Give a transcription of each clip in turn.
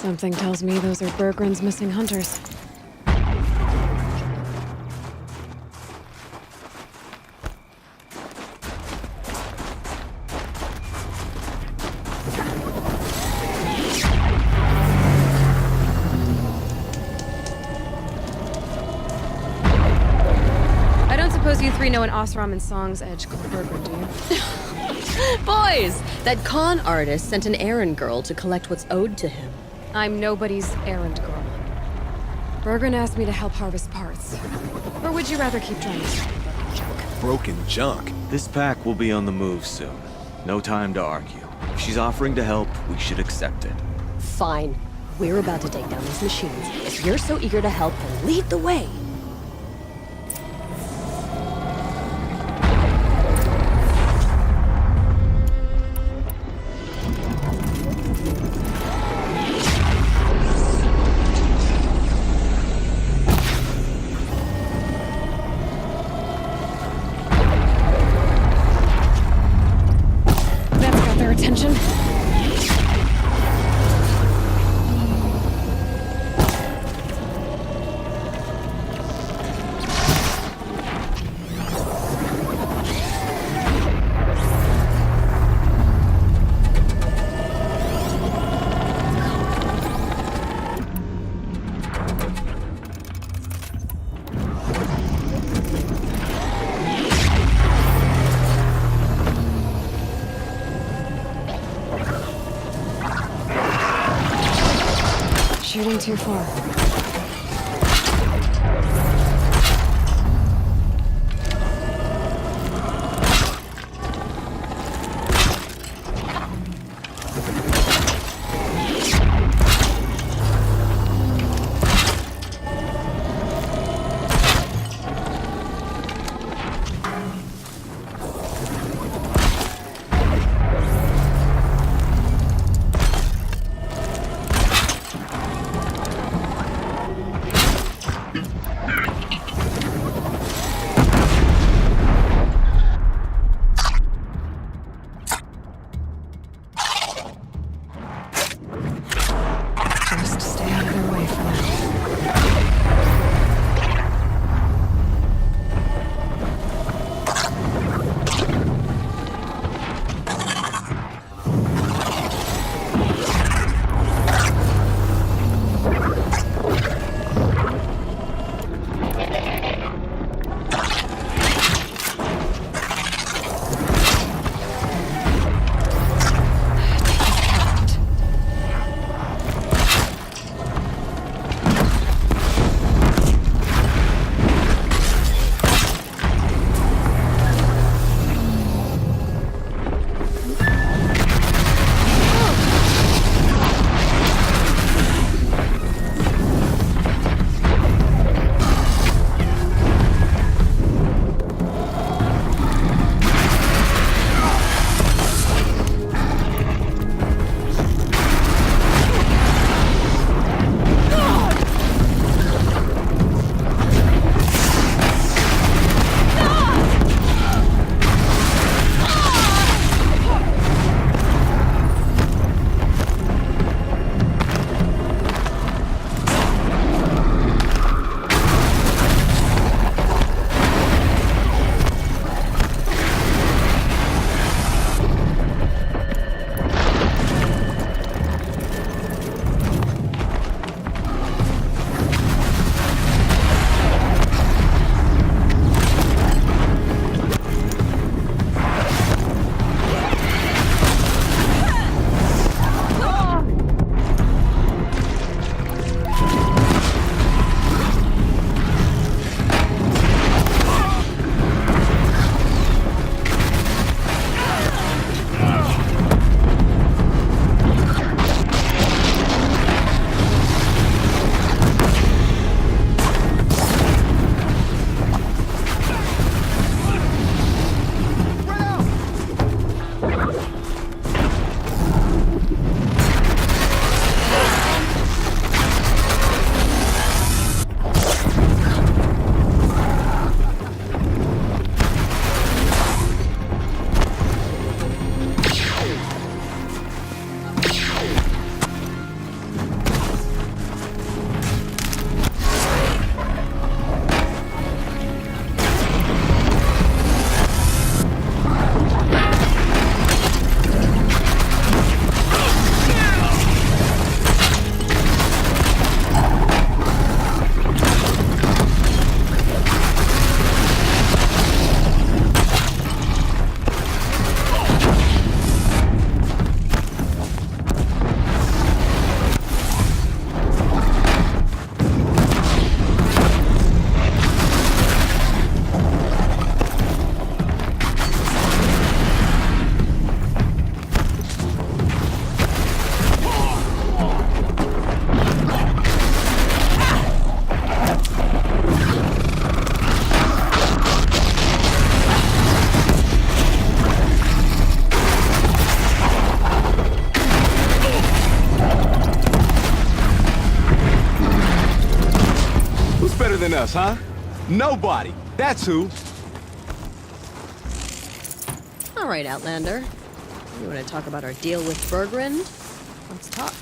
Something tells me those are Bergren's missing hunters. I don't suppose you three know an Osram and Song's edge called Bergren, do you? Boys, that con artist sent an errand girl to collect what's owed to him. I'm nobody's errand girl. Bergren asked me to help harvest parts. Or would you rather keep trying to sell broken junk? Broken junk? This pack will be on the move soon. No time to argue. If she's offering to help, we should accept it. Fine. We're about to take down these machines. If you're so eager to help, then lead the way. That's got their attention. Shooting too far. Who's better than us, huh? Nobody. That's who. All right, Outlander. You want to talk about our deal with Bergren? Let's talk.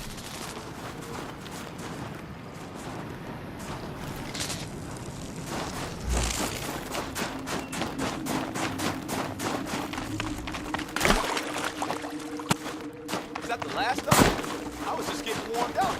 Is that the last of it? I was just getting warmed up.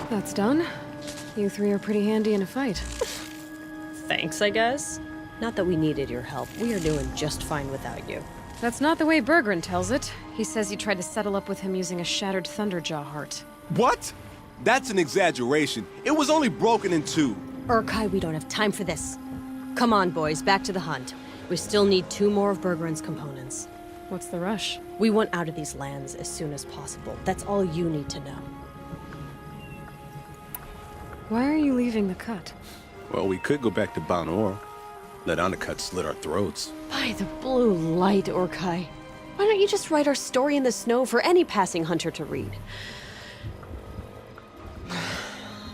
That's done. You three are pretty handy in a fight. Thanks, I guess. Not that we needed your help. We are doing just fine without you. That's not the way Bergren tells it. He says you tried to settle up with him using a shattered Thunderjaw heart. What? That's an exaggeration. It was only broken in two. Urkai, we don't have time for this. Come on, boys, back to the hunt. We still need 2 more of Bergren's components. What's the rush? We want out of these lands as soon as possible. That's all you need to know. Why are you leaving the cut? Well, we could go back to Banor. Let Undercut slit our throats. By the blue light, Urkai. Why don't you just write our story in the snow for any passing hunter to read?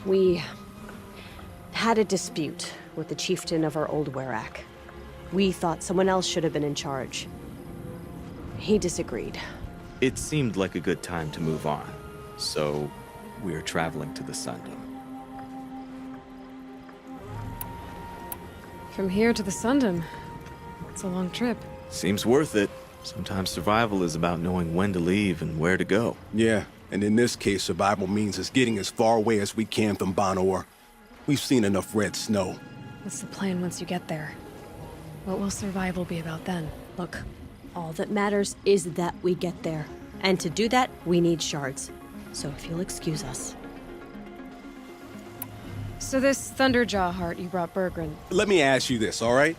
We had a dispute with the chieftain of our old Werak. We thought someone else should have been in charge. He disagreed. It seemed like a good time to move on, so we're traveling to the Sundom. From here to the Sundom. It's a long trip. Seems worth it. Sometimes survival is about knowing when to leave and where to go. Yeah, and in this case, survival means us getting as far away as we can from Banor. We've seen enough red snow. What's the plan once you get there? What will survival be about then? Look, all that matters is that we get there. And to do that, we need shards. So if you'll excuse us. So this Thunderjaw heart you brought Bergren, Let me ask you this, all right?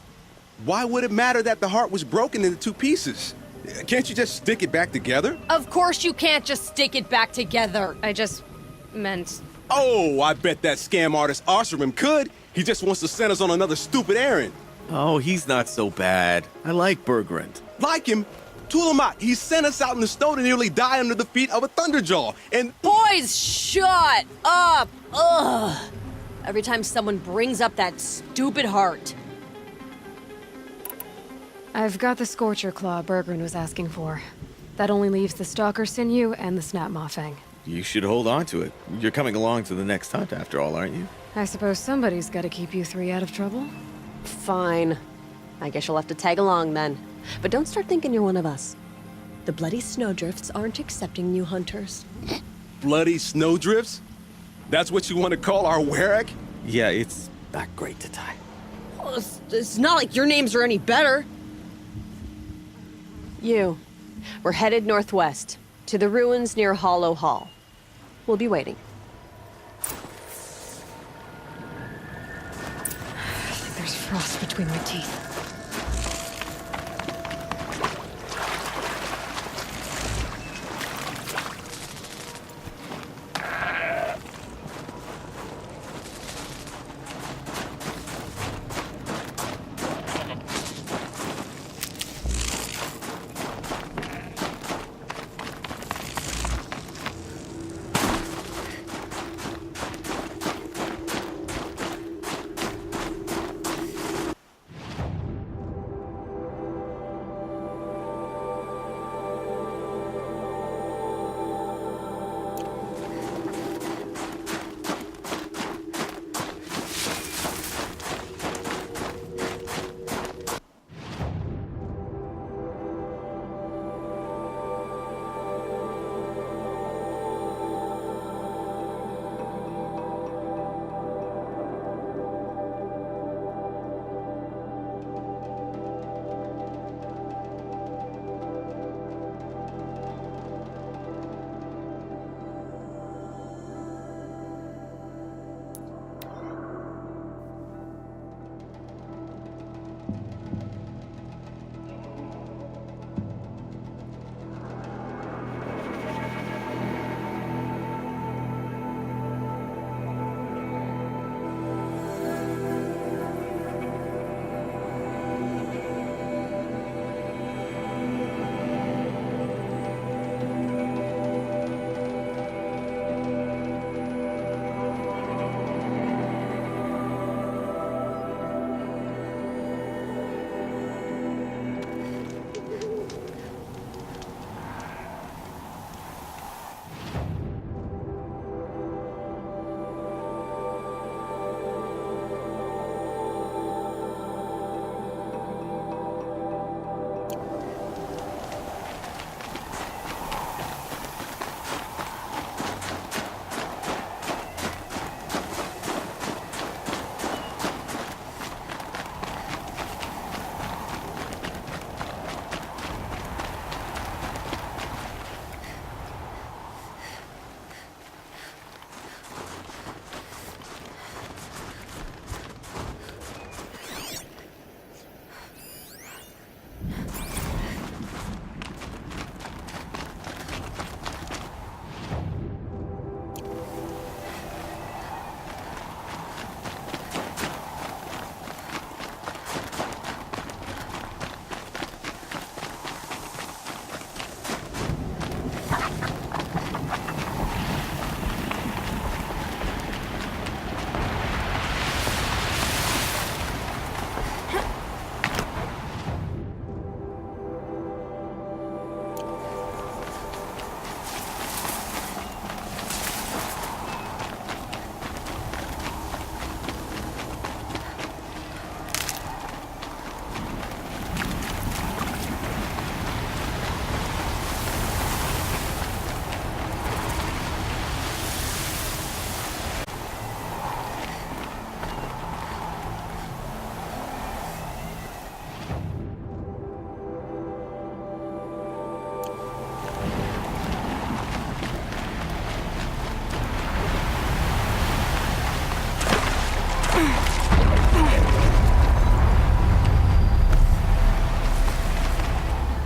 Why would it matter that the heart was broken into 2 pieces? Can't you just stick it back together? Of course you can't just stick it back together. I just meant... Oh, I bet that scam artist Osherim could. He just wants to send us on another stupid errand. Oh, he's not so bad. I like Bergrand. Like him, Tulamat, he sent us out in the snow to nearly die under the feet of a Thunderjaw. And Boys, shut up! Ugh! Every time someone brings up that stupid heart. I've got the Scorcher Claw Bergren was asking for. That only leaves the Stalker Sinew and the Snap Maw Fang. You should hold on to it. You're coming along to the next hunt after all, aren't you? I suppose somebody's got to keep you three out of trouble. Fine. I guess you'll have to tag along then. But don't start thinking you're one of us. The Bloody Snowdrifts aren't accepting new hunters. bloody snowdrifts? That's what you want to call our Werak? Yeah, it's not great to tie. Well, it's not like your names are any better. We're headed northwest, to the ruins near Hollow Hall. We'll be waiting. I think there's frost between my teeth.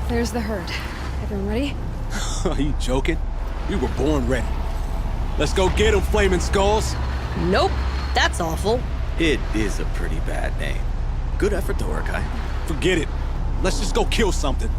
There's the herd. Everyone ready? Are you joking? We were born ready. Let's go get them, flaming skulls. Nope, that's awful. It is a pretty bad name. Good effort, Dorikai. Forget it. Let's just go kill something.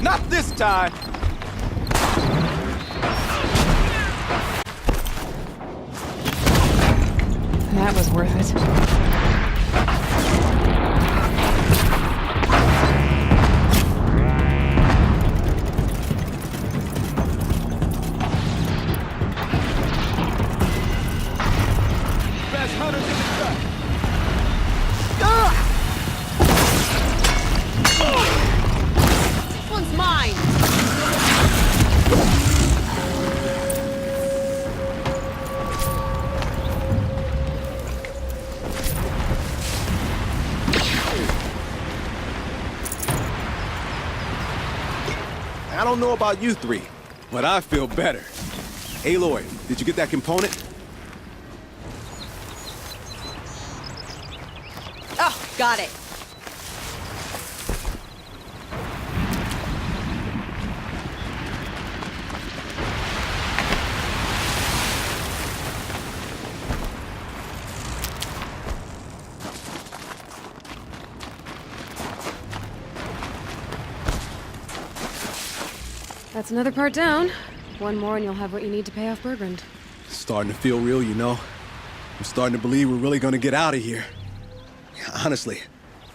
Not this time! That was worth it. Best hunters in the cut! I don't know about you three, but I feel better. Aloy, did you get that component? Oh, got it. That's another part down. One more and you'll have what you need to pay off Bergrand. Starting to feel real, you know. I'm starting to believe we're really gonna get out of here. Honestly,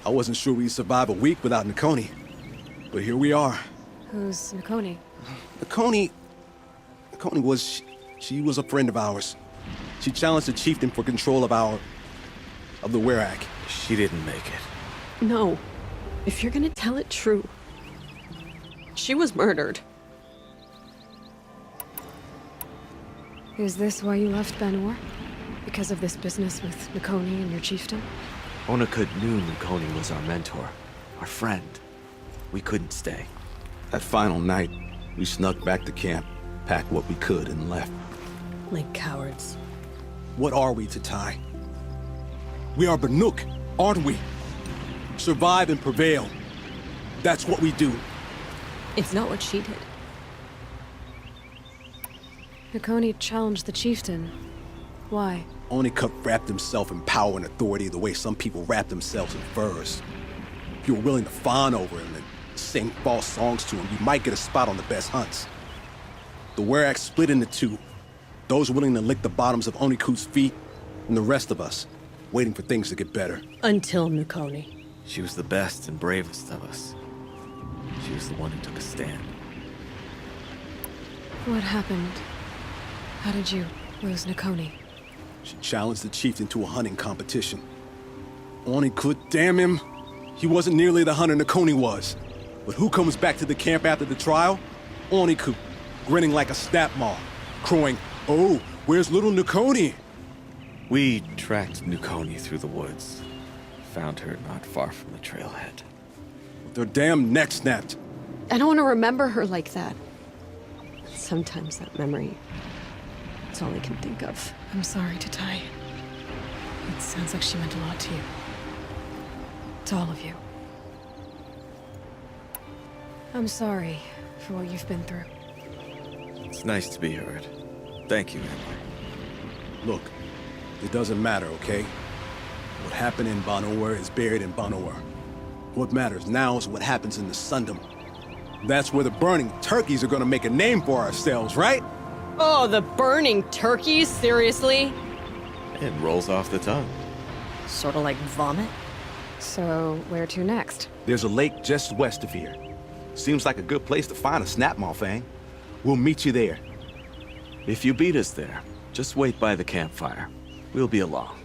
I wasn't sure we'd survive a week without Nakoni. But here we are. Who's Nakoni? Nakoni was... She was a friend of ours. She challenged the chieftain for control of the Werak. She didn't make it. No. If you're gonna tell it true, she was murdered. Is this why you left Banor? Because of this business with Nakoni and your chieftain? Onakut knew Nakoni was our mentor, our friend. We couldn't stay. That final night, we snuck back to camp, packed what we could, and left. Like cowards. What are we to Tai? We are Banuk, aren't we? Survive and prevail. That's what we do. It's not what she did. Nakoni challenged the chieftain. Why? Onakut wrapped himself in power and authority the way some people wrap themselves in furs. If you were willing to fawn over him and sing false songs to him, you might get a spot on the best hunts. The Werak split into two. Those willing to lick the bottoms of Onakut's feet, and the rest of us, waiting for things to get better. Until Nakoni. She was the best and bravest of us. She was the one who took a stand. What happened? How did you lose Nakoni? She challenged the chieftain to a hunting competition. Onakut, damn him! He wasn't nearly the hunter Nakoni was. But who comes back to the camp after the trial? Onakut, grinning like a snapmaw, crowing, "Oh, where's little Nakoni?" We tracked Nakoni through the woods. Found her not far from the trailhead. With their damn neck snapped. I don't want to remember her like that. Sometimes that memory, it's all I can think of. I'm sorry to Tai. It sounds like she meant a lot to you. To all of you. I'm sorry for what you've been through. It's nice to be heard. Thank you, Aloy. Look, it doesn't matter, okay? What happened in Banor is buried in Banor. What matters now is what happens in the Sundom. That's where the burning turkeys are gonna make a name for ourselves, right? Oh, the burning turkeys? Seriously? It rolls off the tongue. Sort of like vomit? So, where to next? There's a lake just west of here. Seems like a good place to find a snapmaw fang. We'll meet you there. If you beat us there, just wait by the campfire. We'll be along.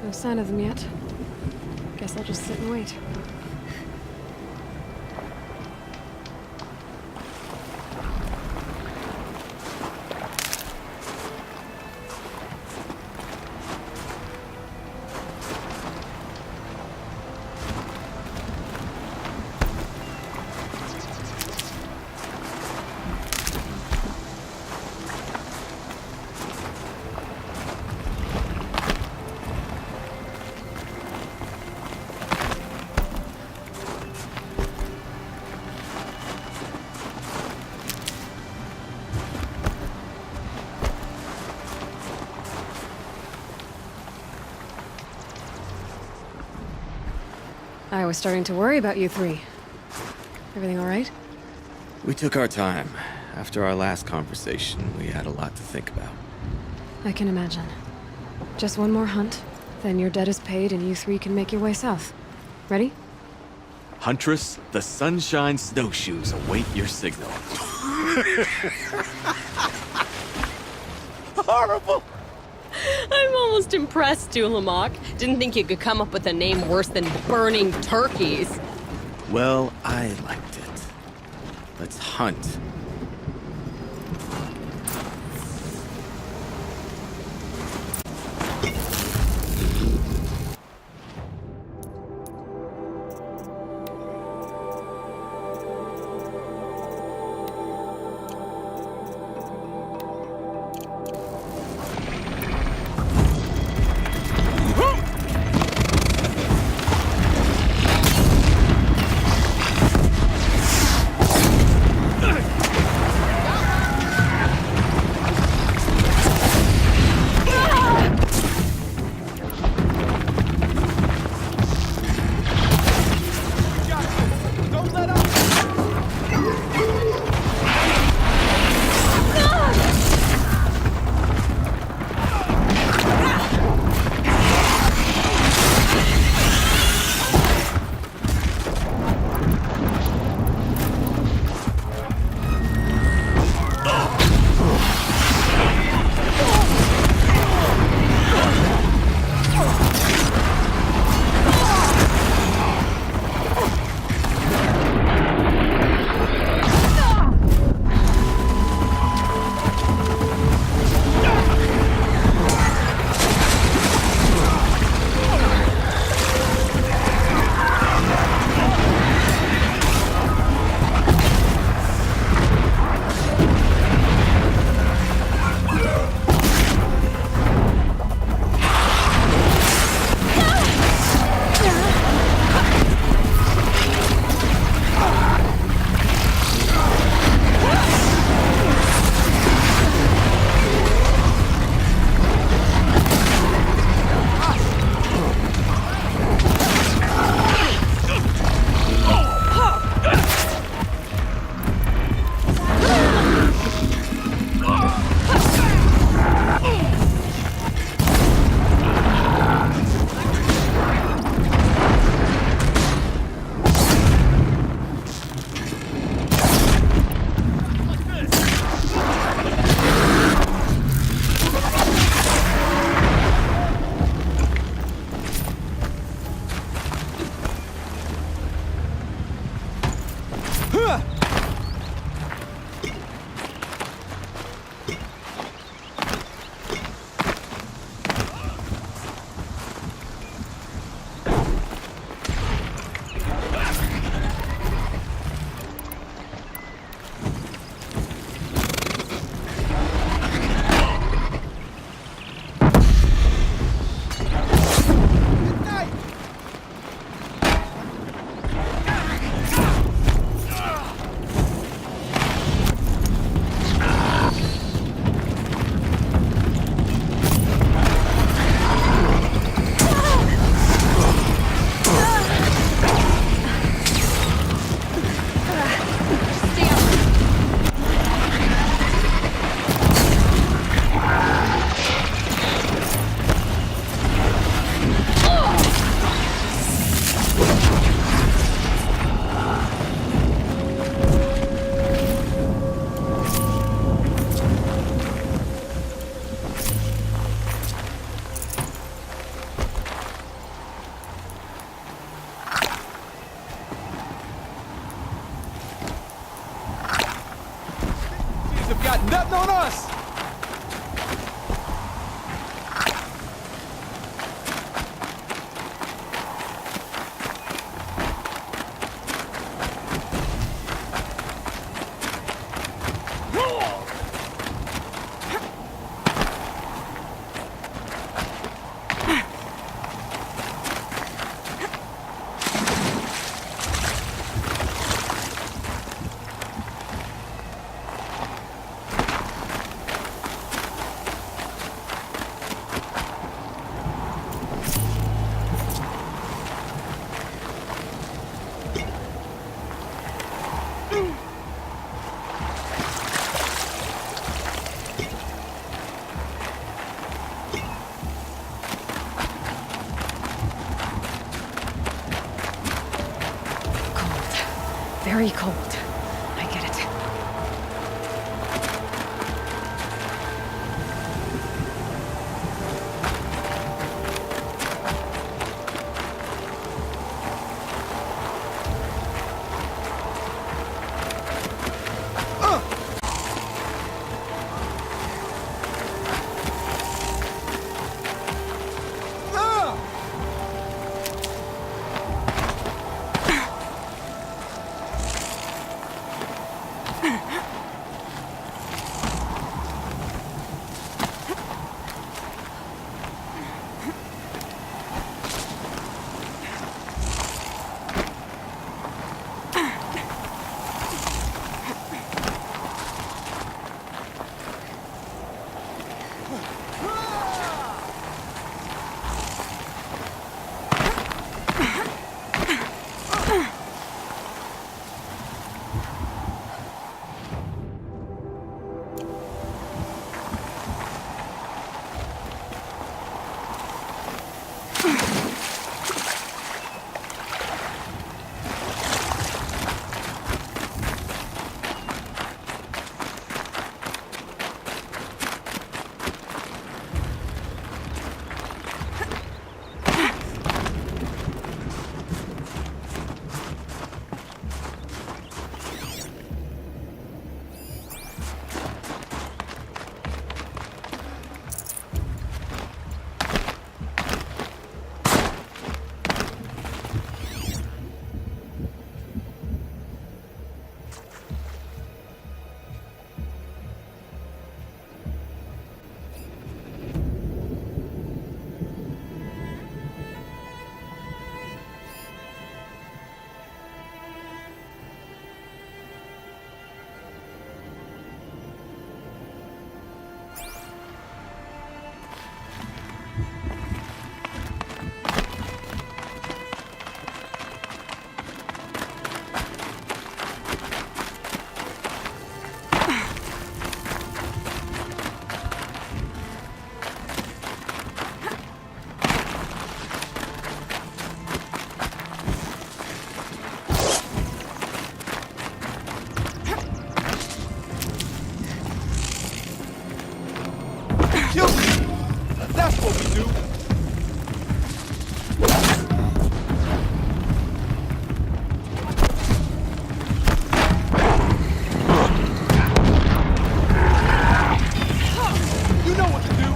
No sign of them yet. Guess I'll just sit and wait. I was starting to worry about you three. Everything all right? We took our time. After our last conversation, we had a lot to think about. I can imagine. Just one more hunt, then your debt is paid and you three can make your way south. Ready? Huntress, the Sunshine Snowshoes await your signal. Horrible! I'm almost impressed, Dulamok. Didn't think you could come up with a name worse than Burning Turkeys. Well, I liked it. Let's hunt. got nothing on us! very cold. I get it. That's what we do. You know what to do.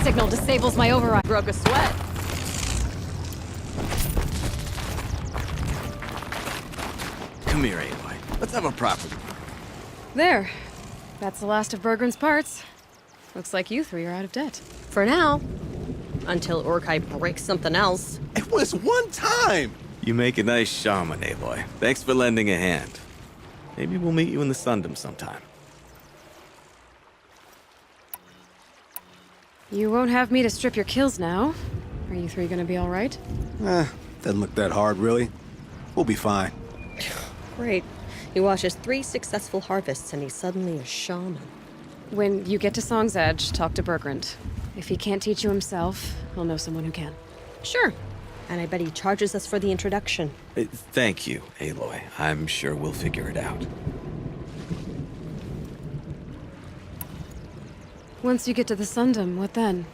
Signal disables my override. Broke a sweat. Come here, Aloy. Let's have a proper... There. That's the last of Bergren's parts. Looks like you three are out of debt. For now. Until Urkai breaks something else. It was one time. You make a nice shaman, Aloy. Thanks for lending a hand. Maybe we'll meet you in the Sundom sometime. You won't have me to strip your kills now. Are you three gonna be all right? Doesn't look that hard, really. We'll be fine. Great. He watches 3 successful harvests and he's suddenly a shaman. When you get to Song's Edge, talk to Bergrand. If he can't teach you himself, he'll know someone who can. Sure. And I bet he charges us for the introduction. Thank you, Aloy. I'm sure we'll figure it out. Once you get to the Sundom, what then?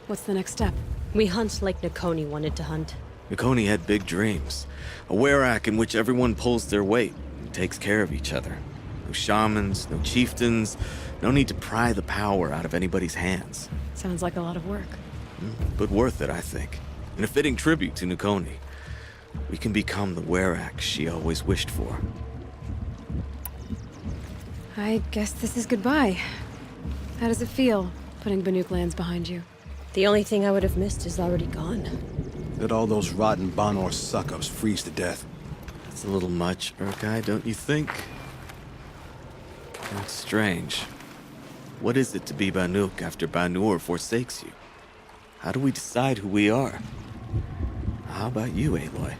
What's the next step? We hunt like Nakoni wanted to hunt. Nakoni had big dreams. A werak in which everyone pulls their weight and takes care of each other. No shamans, no chieftains, no need to pry the power out of anybody's hands. Sounds like a lot of work. But worth it, I think. And a fitting tribute to Nakoni. We can become the werak she always wished for. I guess this is goodbye. How does it feel, putting Banuk lands behind you? The only thing I would have missed is already gone. Let all those rotten Banor suck-ups freeze to death. That's a little much, Urkai, don't you think? That's strange. What is it to be Banuk after Banur forsakes you? How do we decide who we are? How about you, Aloy?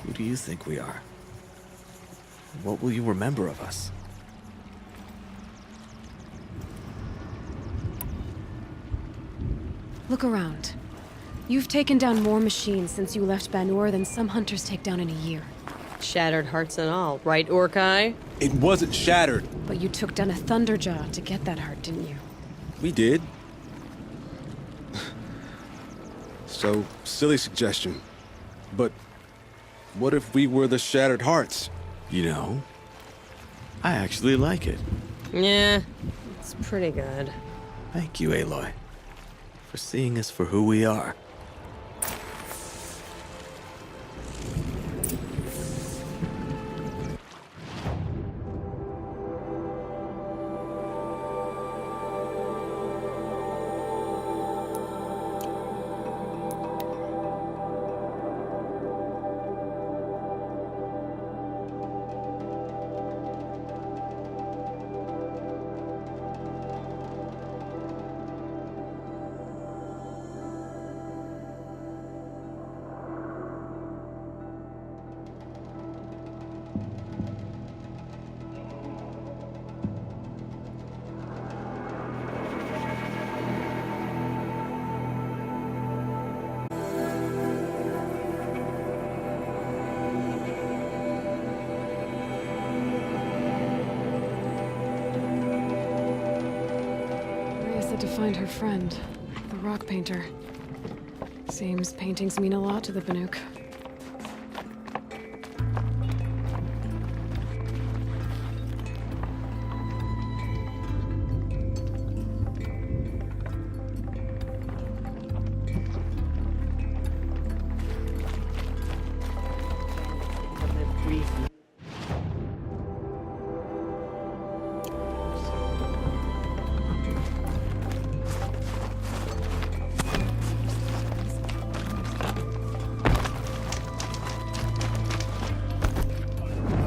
Who do you think we are? What will you remember of us? Look around. You've taken down more machines since you left Banur than some hunters take down in a year. Shattered hearts and all, right, Orkai? It wasn't shattered. But you took down a Thunderjaw to get that heart, didn't you? We did. So, silly suggestion. But what if we were the Shattered Hearts? You know, I actually like it. Yeah, it's pretty good. Thank you, Aloy, for seeing us for who we are. To find her friend, the rock painter. Seems paintings mean a lot to the Banuk.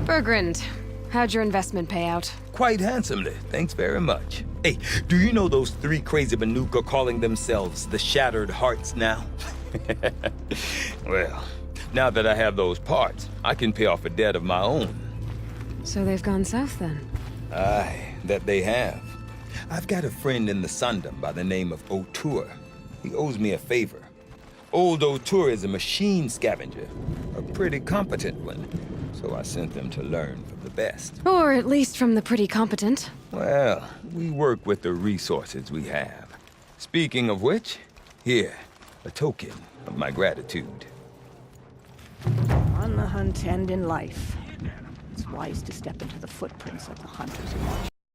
Bergrand, how'd your investment pay out? Quite handsomely, thanks very much. Hey, do you know those three crazy Banuk are calling themselves the Shattered Hearts now? Well, now that I have those parts, I can pay off a debt of my own. So they've gone south then? Aye, that they have. I've got a friend in the Sundom by the name of O'Toole. He owes me a favor. Old O'Toole is a machine scavenger, a pretty competent one. So I sent them to learn from the best. Or at least from the pretty competent. Well, we work with the resources we have. Speaking of which, here, a token of my gratitude. On the hunt and in life, it's wise to step into the footprints of the hunters who watch.